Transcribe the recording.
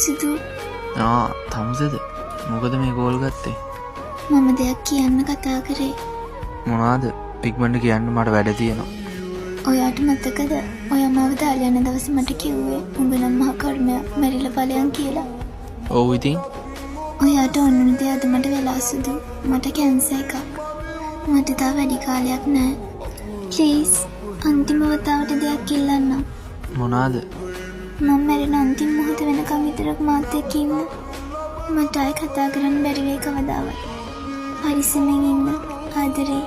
සුදු. තමුසේද? මොකද මේ කෝල් ගත්තේ? මම දෙයක් කියන්න කතා කරේ. මොනවාද? ඉක්මනට කියන්න මට වැඩ තියෙනවා. ඔයාට මතකද? ඔයා මාව දාලා යන දවසේ මට කිව්වේ උඹ නම් මහ කර්මයක් මැරිලා ඵලයන් කියලා. ඔව් ඉතින් ඔයාට ඕනුන දේ අද මට වෙලා සුදු. මට කැන්සර් එකක්. මට තා වැඩි කාලයක් නැහැ. ප්ලීස් අන්තිම වතාවට දෙයක් ඉල්ලන්නම්. මොනවාද? මම මැරෙන අන්තිම මොහොත වෙනකම් විතරක් මාත් එක්ක ඉන්න. මට ආයි කතා කරන්න බැරි වෙයි කවදාවත්. පරිස්සමෙන් ඉන්න. ආදරේ.